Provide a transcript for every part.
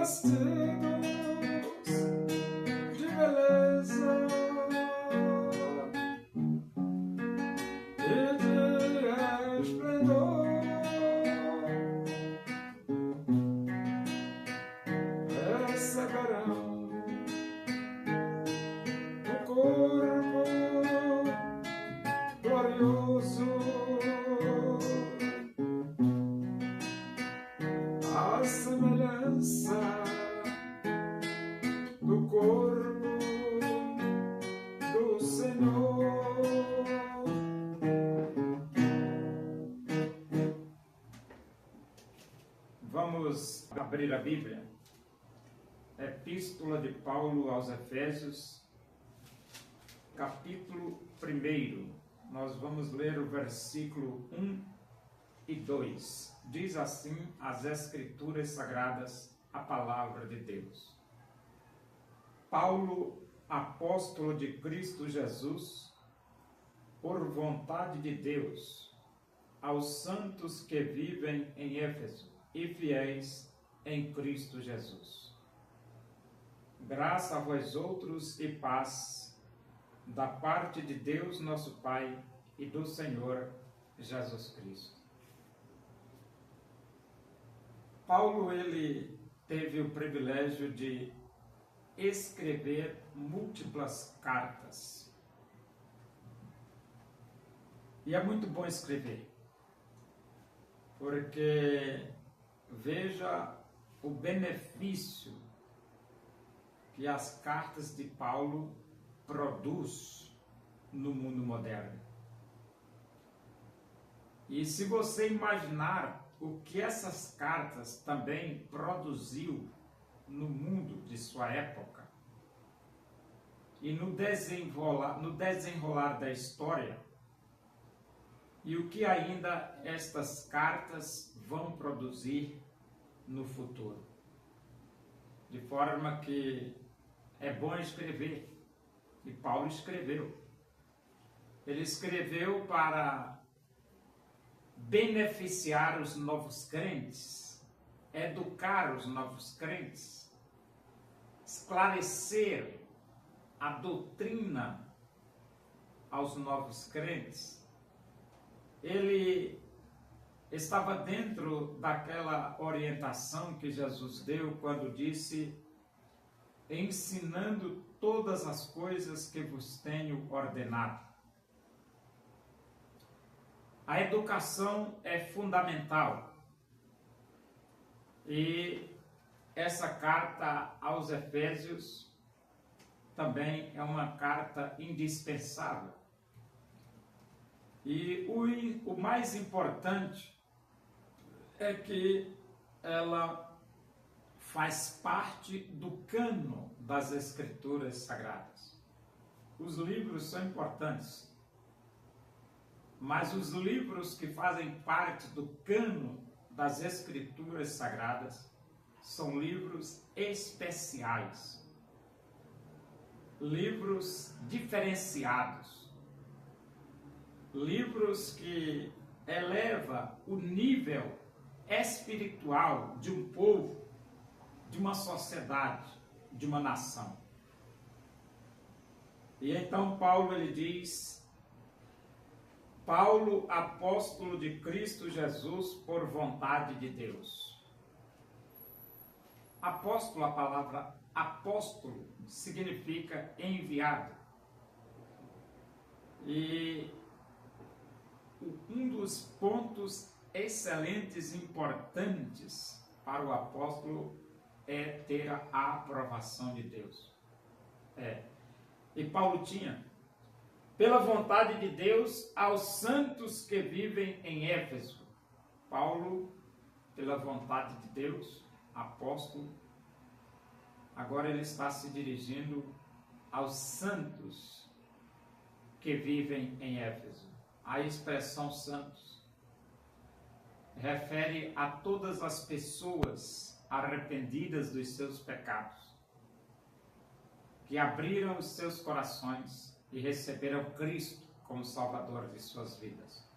vestidos de beleza e de esplendor, receberão o corpo glorioso, a semelhança do corpo do Senhor. Vamos abrir a Bíblia. Epístola de Paulo aos Efésios, capítulo 1. Nós vamos ler o versículo 1 e 2. Diz assim as Escrituras Sagradas, a Palavra de Deus. Paulo, apóstolo de Cristo Jesus, por vontade de Deus, aos santos que vivem em Éfeso e fiéis em Cristo Jesus. Graça a vós outros e paz, da parte de Deus nosso Pai e do Senhor Jesus Cristo. Paulo, ele teve o privilégio de escrever múltiplas cartas. E é muito bom escrever, porque veja o benefício que as cartas de Paulo produz no mundo moderno. E se você imaginar o que essas cartas também produziu no mundo de sua época e no desenrolar da história, e o que ainda estas cartas vão produzir no futuro. De forma que é bom escrever. E Paulo escreveu. Ele escreveu para beneficiar os novos crentes, educar os novos crentes, esclarecer a doutrina aos novos crentes. Ele estava dentro daquela orientação que Jesus deu quando disse: ensinando todas as coisas que vos tenho ordenado. A educação é fundamental. E essa carta aos Efésios também é uma carta indispensável. E o mais importante é que ela faz parte do cânon das Escrituras Sagradas. Os livros são importantes, mas os livros que fazem parte do cânon das Escrituras Sagradas são livros especiais, livros diferenciados, livros que elevam o nível espiritual de um povo, de uma sociedade, de uma nação. E então Paulo, ele diz: Paulo, apóstolo de Cristo Jesus, por vontade de Deus. Apóstolo, a palavra apóstolo significa enviado. E um dos pontos excelentes e importantes para o apóstolo é ter a aprovação de Deus. E Paulo tinha, pela vontade de Deus, aos santos que vivem em Éfeso. Paulo, pela vontade de Deus, apóstolo, agora ele está se dirigindo aos santos que vivem em Éfeso. A expressão santos refere a todas as pessoas arrependidas dos seus pecados, que abriram os seus corações e receberam Cristo como Salvador de suas vidas.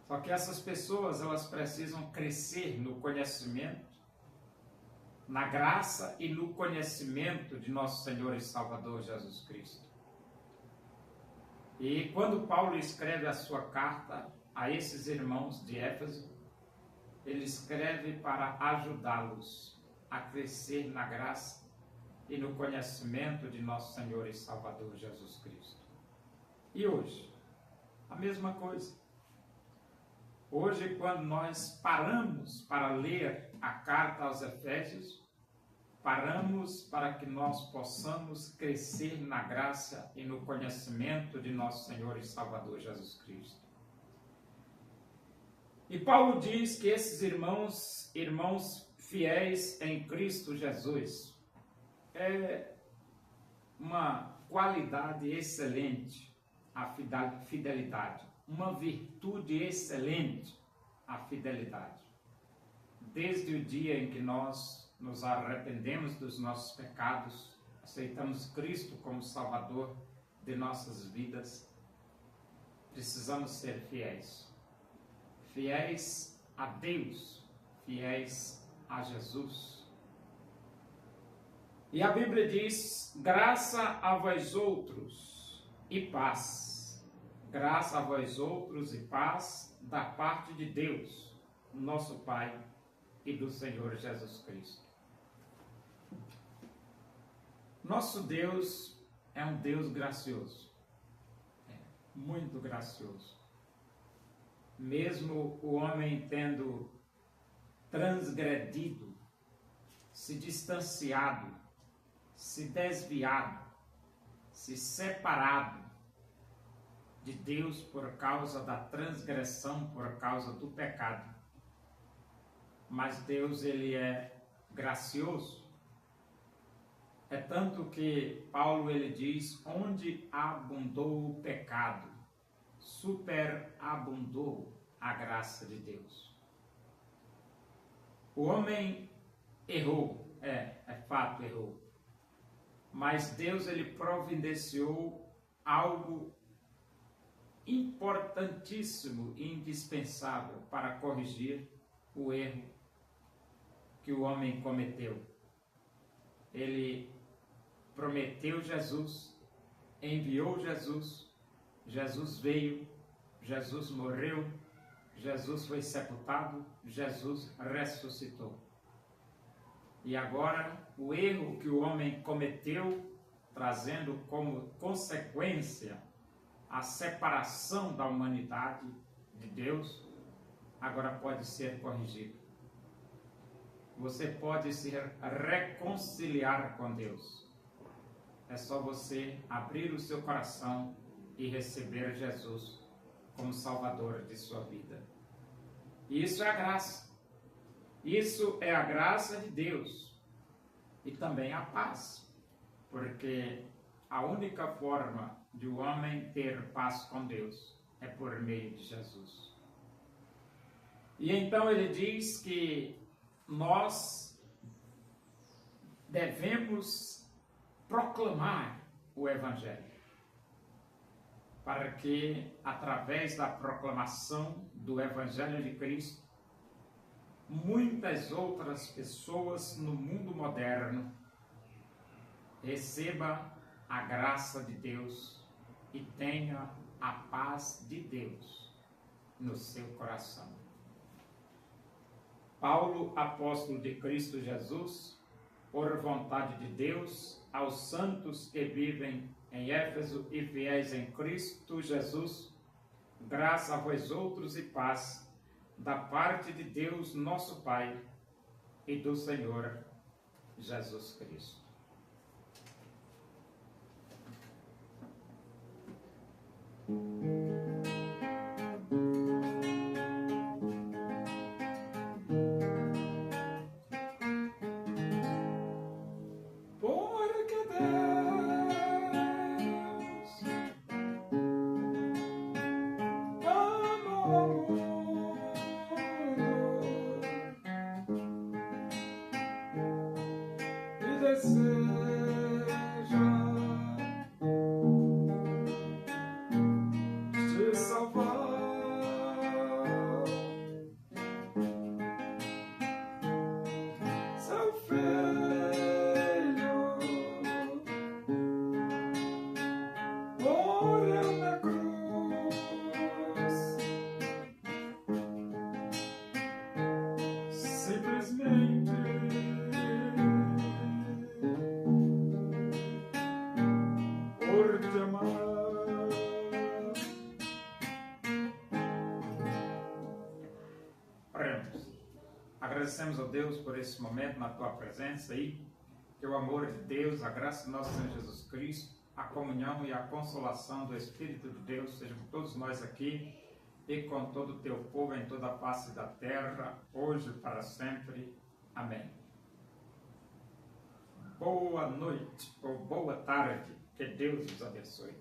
Só que essas pessoas, elas precisam crescer no conhecimento na graça e no conhecimento de nosso Senhor e Salvador Jesus Cristo. E quando Paulo escreve a sua carta a esses irmãos de Éfeso, ele escreve para ajudá-los a crescer na graça e no conhecimento de nosso Senhor e Salvador Jesus Cristo. E hoje, a mesma coisa. Hoje, quando nós paramos para ler a carta aos Efésios, paramos para que nós possamos crescer na graça e no conhecimento de nosso Senhor e Salvador Jesus Cristo. E Paulo diz que esses irmãos fiéis em Cristo Jesus, é uma qualidade excelente a fidelidade, uma virtude excelente a fidelidade. Desde o dia em que nós nos arrependemos dos nossos pecados, aceitamos Cristo como Salvador de nossas vidas, precisamos ser fiéis. Fiéis a Deus, fiéis a Jesus. E a Bíblia diz: graça a vós outros e paz. Graça a vós outros e paz da parte de Deus, nosso Pai, e do Senhor Jesus Cristo. Nosso Deus é um Deus gracioso, muito gracioso. Mesmo o homem tendo transgredido, se distanciado, se desviado, se separado de Deus por causa da transgressão, por causa do pecado. Mas Deus, ele é gracioso. É tanto que Paulo, ele diz: onde abundou o pecado, superabundou a graça de Deus. O homem errou, é fato, errou. Mas Deus, ele providenciou algo importantíssimo e indispensável para corrigir o erro que o homem cometeu. Ele prometeu Jesus, enviou Jesus, Jesus veio, Jesus morreu, Jesus foi sepultado, Jesus ressuscitou. E agora, o erro que o homem cometeu, trazendo como consequência a separação da humanidade de Deus, agora pode ser corrigido. Você pode se reconciliar com Deus. É só você abrir o seu coração e receber Jesus como Salvador de sua vida. Isso é a graça. Isso é a graça de Deus. E também a paz. Porque a única forma de o homem ter paz com Deus é por meio de Jesus. E então ele diz que nós devemos proclamar o Evangelho, para que, através da proclamação do Evangelho de Cristo, muitas outras pessoas no mundo moderno recebam a graça de Deus e tenham a paz de Deus no seu coração. Paulo, apóstolo de Cristo Jesus, por vontade de Deus, aos santos que vivem em Éfeso e fiéis em Cristo Jesus, graça a vós outros e paz, da parte de Deus, nosso Pai, e do Senhor Jesus Cristo. Friend. oremos. Agradecemos a Deus por esse momento na tua presença aí, que o amor de Deus, a graça do nosso Senhor Jesus Cristo, a comunhão e a consolação do Espírito de Deus sejam com todos nós aqui e com todo o teu povo em toda a face da terra, hoje e para sempre. Amém. Boa noite ou boa tarde, que Deus os abençoe.